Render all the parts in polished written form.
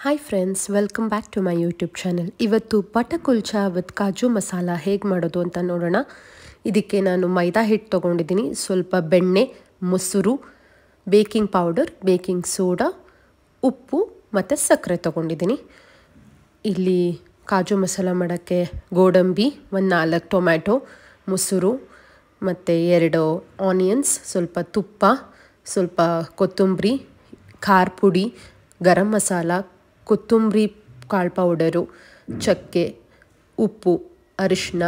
Hi friends, welcome back to my YouTube channel. ಇವತ್ತು butter kulcha with kaju masala ಹೇಗೆ ಮಾಡೋದು ಅಂತ ನೋಡೋಣ. ಇದಕ್ಕೆ ನಾನು ಮೈದಾ ಹಿಟ್ಟು ತೊಗೊಂಡಿದ್ದೀನಿ, ಸ್ವಲ್ಪ ಬೆಣ್ಣೆ, ಮೊಸರು, ಬೇಕಿಂಗ್ ಪೌಡರ್, ಬೇಕಿಂಗ್ ಸೋಡಾ, ಉಪ್ಪು ಮತ್ತು ಸಕ್ಕರೆ ತೊಗೊಂಡಿದ್ದೀನಿ. ಇಲ್ಲಿ ಕಾಜು ಮಸಾಲ ಮಾಡೋಕ್ಕೆ ಗೋಡಂಬಿ, ಒಂದು 4 ಟೊಮ್ಯಾಟೊ, ಮೊಸರು ಮತ್ತು 2 ಆನಿಯನ್ಸ್, ಸ್ವಲ್ಪ ತುಪ್ಪ, ಸ್ವಲ್ಪ ಕೊತ್ತಂಬರಿ, ಖಾರ ಪುಡಿ, ಗರಂ ಮಸಾಲ, ಕೊತ್ತಂಬರಿ ಕಾಳು ಪೌಡರು, ಚಕ್ಕೆ, ಉಪ್ಪು, ಅರಿಶಿನ,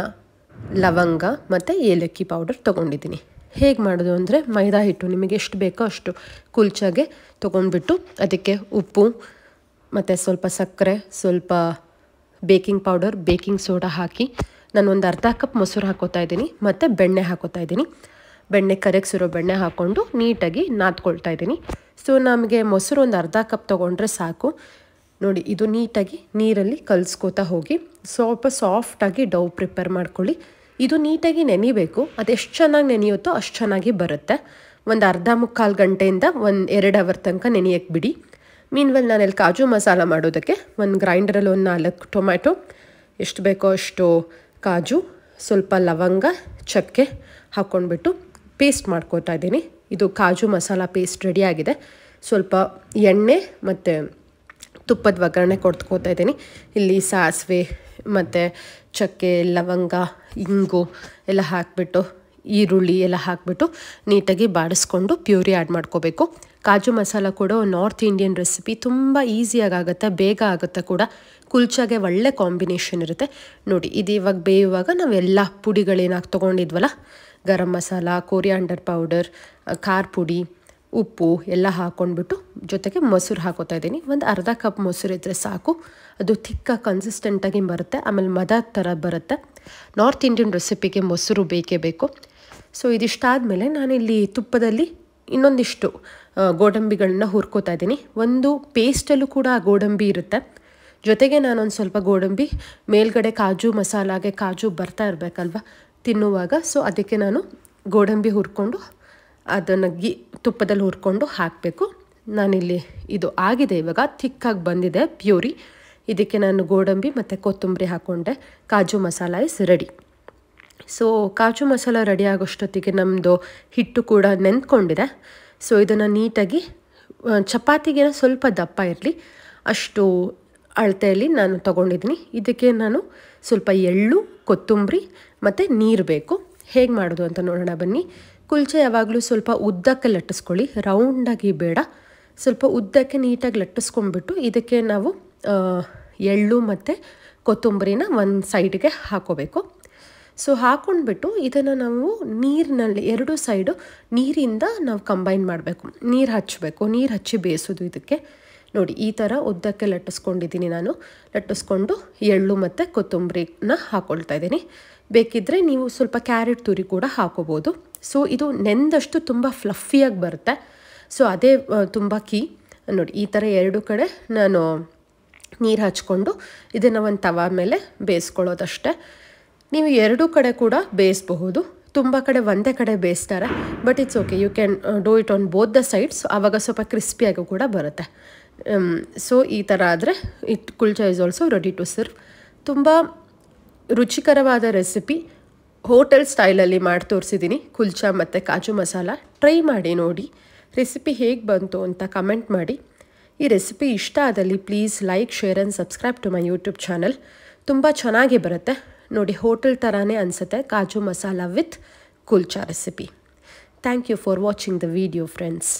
ಲವಂಗ ಮತ್ತು ಏಲಕ್ಕಿ ಪೌಡರ್ ತೊಗೊಂಡಿದ್ದೀನಿ. ಹೇಗೆ ಮಾಡೋದು ಅಂದರೆ, ಮೈದಾ ಹಿಟ್ಟು ನಿಮಗೆ ಎಷ್ಟು ಬೇಕೋ ಅಷ್ಟು ಕುಲ್ಚಾಗೆ ತೊಗೊಂಡ್ಬಿಟ್ಟು ಅದಕ್ಕೆ ಉಪ್ಪು ಮತ್ತು ಸ್ವಲ್ಪ ಸಕ್ಕರೆ, ಸ್ವಲ್ಪ ಬೇಕಿಂಗ್ ಪೌಡರ್, ಬೇಕಿಂಗ್ ಸೋಡಾ ಹಾಕಿ ನಾನು ಒಂದು ಅರ್ಧ ಕಪ್ ಮೊಸರು ಹಾಕೋತಾ ಇದ್ದೀನಿ ಮತ್ತು ಬೆಣ್ಣೆ ಹಾಕೋತಾ ಇದ್ದೀನಿ. ಬೆಣ್ಣೆ ಕರಗಿಸಿರೋ ಬೆಣ್ಣೆ ಹಾಕ್ಕೊಂಡು ನೀಟಾಗಿ ನಾದ್ಕೊಳ್ತಾ ಇದ್ದೀನಿ. ಸೊ ನಮಗೆ ಮೊಸರು ಒಂದು ಅರ್ಧ ಕಪ್ ತೊಗೊಂಡ್ರೆ ಸಾಕು. ನೋಡಿ, ಇದು ನೀಟಾಗಿ ನೀರಲ್ಲಿ ಕಲಿಸ್ಕೋತಾ ಹೋಗಿ ಸ್ವಲ್ಪ ಸಾಫ್ಟಾಗಿ ಡೌ ಪ್ರಿಪೇರ್ ಮಾಡ್ಕೊಳ್ಳಿ. ಇದು ನೀಟಾಗಿ ನೆನಿಬೇಕು. ಅದೆಷ್ಟು ಚೆನ್ನಾಗಿ ನೆನೆಯುತ್ತೋ ಅಷ್ಟು ಚೆನ್ನಾಗಿ ಬರುತ್ತೆ. ಒಂದು ಮುಕ್ಕಾಲು ಗಂಟೆಯಿಂದ 1-2 ಅವರ್ ತನಕ ನೆನೆಯಕ್ಕೆ ಬಿಡಿ. ಮೀನ್ವೆಲ್ ನಾನಲ್ಲಿ ಕಾಜು ಮಸಾಲ ಮಾಡೋದಕ್ಕೆ ಒಂದು ಗ್ರೈಂಡರಲ್ಲಿ ಒಂದು 4 ಟೊಮ್ಯಾಟೊ, ಎಷ್ಟು ಬೇಕೋ ಅಷ್ಟು ಕಾಜು, ಸ್ವಲ್ಪ ಲವಂಗ, ಚಕ್ಕೆ ಹಾಕ್ಕೊಂಡ್ಬಿಟ್ಟು ಪೇಸ್ಟ್ ಮಾಡ್ಕೋತಾ ಇದ್ದೀನಿ. ಇದು ಕಾಜು ಮಸಾಲ ಪೇಸ್ಟ್ ರೆಡಿಯಾಗಿದೆ. ಸ್ವಲ್ಪ ಎಣ್ಣೆ ಮತ್ತು ತುಪ್ಪದ ಒಗ್ಗರಣೆ ಕೊಡ್ಕೋತಾ ಇದ್ದೀನಿ. ಇಲ್ಲಿ ಸಾಸಿವೆ ಮತ್ತು ಚಕ್ಕೆ, ಲವಂಗ, ಇಂಗು ಎಲ್ಲ ಹಾಕಿಬಿಟ್ಟು, ಈರುಳ್ಳಿ ಎಲ್ಲ ಹಾಕಿಬಿಟ್ಟು ನೀಟಾಗಿ ಬಾಡಿಸ್ಕೊಂಡು ಪ್ಯೂರಿ ಆ್ಯಡ್ ಮಾಡ್ಕೋಬೇಕು. ಕಾಜು ಮಸಾಲ ಕೂಡ ನಾರ್ತ್ ಇಂಡಿಯನ್ ರೆಸಿಪಿ, ತುಂಬ ಈಸಿಯಾಗಿ ಆಗುತ್ತೆ, ಬೇಗ ಆಗುತ್ತೆ ಕೂಡ. ಕುಲ್ಚಾಗೆ ಒಳ್ಳೆ ಕಾಂಬಿನೇಷನ್ ಇರುತ್ತೆ. ನೋಡಿ, ಇದು ಇವಾಗ ಬೇಯುವಾಗ ನಾವೆಲ್ಲ ಪುಡಿಗಳೇನಾಗಿ ತೊಗೊಂಡಿದ್ವಲ್ಲ, ಗರಂ ಮಸಾಲ, ಕೊರಿಯಾಂಡರ್ ಪೌಡರ್, ಖಾರ ಪುಡಿ, ಉಪ್ಪು ಎಲ್ಲ ಹಾಕ್ಕೊಂಡ್ಬಿಟ್ಟು ಜೊತೆಗೆ ಮೊಸರು ಹಾಕೋತಾ ಇದ್ದೀನಿ. ಒಂದು ಅರ್ಧ ಕಪ್ ಮೊಸರು ಇದ್ದರೆ ಸಾಕು. ಅದು ಥಿಕ್ಕ ಕನ್ಸಿಸ್ಟೆಂಟಾಗಿ ಬರುತ್ತೆ, ಆಮೇಲೆ ಮದ ಥರ ಬರುತ್ತೆ. ನಾರ್ತ್ ಇಂಡಿಯನ್ ರೆಸಿಪಿಗೆ ಮೊಸರು ಬೇಕೇ ಬೇಕು. ಸೊ ಇದಿಷ್ಟಾದಮೇಲೆ ನಾನಿಲ್ಲಿ ತುಪ್ಪದಲ್ಲಿ ಇನ್ನೊಂದಿಷ್ಟು ಗೋಡಂಬಿಗಳನ್ನ ಹುರ್ಕೋತಾ ಇದ್ದೀನಿ. ಒಂದು ಪೇಸ್ಟಲ್ಲೂ ಕೂಡ ಗೋಡಂಬಿ ಇರುತ್ತೆ, ಜೊತೆಗೆ ನಾನೊಂದು ಸ್ವಲ್ಪ ಗೋಡಂಬಿ ಮೇಲ್ಗಡೆ ಕಾಜು ಮಸಾಲಾಗೆ ಕಾಜು ಬರ್ತಾ ಇರಬೇಕಲ್ವ ತಿನ್ನುವಾಗ. ಸೊ ಅದಕ್ಕೆ ನಾನು ಗೋಡಂಬಿ ಹುರ್ಕೊಂಡು ಅದನ್ನು ತುಪ್ಪದಲ್ಲಿ ಹುರ್ಕೊಂಡು ಹಾಕಬೇಕು. ನಾನಿಲ್ಲಿ ಇದು ಆಗಿದೆ, ಇವಾಗ ಥಿಕ್ಕಾಗಿ ಬಂದಿದೆ ಪ್ಯೂರಿ. ಇದಕ್ಕೆ ನಾನು ಗೋಡಂಬಿ ಮತ್ತು ಕೊತ್ತಂಬರಿ ಹಾಕ್ಕೊಂಡೆ. ಕಾಜು masala is ready. So kaju masala ready ಆಗೋಷ್ಟೊತ್ತಿಗೆ ನಮ್ಮದು ಹಿಟ್ಟು ಕೂಡ ನೆಂದ್ಕೊಂಡಿದೆ. ಸೊ ಇದನ್ನು ನೀಟಾಗಿ ಚಪಾತಿಗೆ ಸ್ವಲ್ಪ ದಪ್ಪ ಇರಲಿ ಅಷ್ಟು ಅಳತೆಯಲ್ಲಿ ನಾನು ತೊಗೊಂಡಿದ್ದೀನಿ. ಇದಕ್ಕೆ ನಾನು ಸ್ವಲ್ಪ ಎಳ್ಳು, ಕೊತ್ತಂಬರಿ ಮತ್ತು ನೀರು ಬೇಕು. ಹೇಗೆ ಮಾಡೋದು ಅಂತ ನೋಡೋಣ ಬನ್ನಿ. ಕುಲ್ಚೆ ಯಾವಾಗಲೂ ಸ್ವಲ್ಪ ಉದ್ದಕ್ಕೆ ಲಟ್ಟಿಸ್ಕೊಳ್ಳಿ, ರೌಂಡಾಗಿ ಬೇಡ. ಸ್ವಲ್ಪ ಉದ್ದಕ್ಕೆ ನೀಟಾಗಿ ಲಟ್ಟಿಸ್ಕೊಂಡ್ಬಿಟ್ಟು ಇದಕ್ಕೆ ನಾವು ಎಳ್ಳು ಮತ್ತು ಕೊತ್ತಂಬರಿನ ಒಂದು ಸೈಡ್ಗೆ ಹಾಕೋಬೇಕು. ಸೊ ಹಾಕ್ಕೊಂಡ್ಬಿಟ್ಟು ಇದನ್ನು ನಾವು ನೀರಿನಲ್ಲಿ 2 ಸೈಡು ನೀರಿಂದ ನಾವು ಕಂಬೈನ್ ಮಾಡಬೇಕು, ನೀರು ಹಚ್ಚಬೇಕು, ನೀರು ಹಚ್ಚಿ ಬೇಯಿಸೋದು ಇದಕ್ಕೆ. ನೋಡಿ, ಈ ಥರ ಉದ್ದಕ್ಕೆ ಲಟ್ಟಿಸ್ಕೊಂಡಿದ್ದೀನಿ ನಾನು. ಲಟ್ಟಿಸ್ಕೊಂಡು ಎಳ್ಳು ಮತ್ತು ಕೊತ್ತಂಬರಿನ ಹಾಕ್ಕೊಳ್ತಾ ಇದ್ದೀನಿ. ಬೇಕಿದ್ದರೆ ನೀವು ಸ್ವಲ್ಪ ಕ್ಯಾರೆಟ್ ತುರಿ ಕೂಡ ಹಾಕೋಬೋದು. ಸೊ ಇದು ನೆಂದಷ್ಟು ತುಂಬ ಫ್ಲಫಿಯಾಗಿ ಬರುತ್ತೆ. ಸೊ ಅದೇ ತುಂಬ ಕೀ. ನೋಡಿ, ಈ ಥರ 2 ಕಡೆ ನಾನು ನೀರು ಹಚ್ಕೊಂಡು ಇದನ್ನು ಒಂದು ತವಾ ಮೇಲೆ ಬೇಯಿಸ್ಕೊಳ್ಳೋದಷ್ಟೇ. ನೀವು 2 ಕಡೆ ಕೂಡ ಬೇಯಿಸಬಹುದು. ತುಂಬ ಕಡೆ ಒಂದೇ ಕಡೆ ಬೇಯಿಸ್ತಾರೆ, but it's okay, you can do it on both the sides. ಆವಾಗ ಸ್ವಲ್ಪ ಕ್ರಿಸ್ಪಿಯಾಗೂ ಕೂಡ ಬರುತ್ತೆ. ಸೊ ಈ ಥರ ಆದರೆ kulcha is also ready to serve. ತುಂಬ ರುಚಿಕರವಾದ ರೆಸಿಪಿ, ಹೋಟೆಲ್ ಸ್ಟೈಲಲ್ಲಿ ಮಾಡಿ ತೋರಿಸಿದ್ದೀನಿ ಕುಲ್ಚಾ ಮತ್ತು ಕಾಜು ಮಸಾಲ. ಟ್ರೈ ಮಾಡಿ ನೋಡಿ. ರೆಸಿಪಿ ಹೇಗೆ ಬಂತು ಅಂತ ಕಮೆಂಟ್ ಮಾಡಿ. ಈ ರೆಸಿಪಿ ಇಷ್ಟ ಆದಲ್ಲಿ please like, share and subscribe to my YouTube channel. ತುಂಬ ಚೆನ್ನಾಗಿ ಬರುತ್ತೆ ನೋಡಿ, ಹೋಟೆಲ್ ಥರನೇ ಅನಿಸುತ್ತೆ kaju masala with kulcha recipe. Thank you for watching the video friends.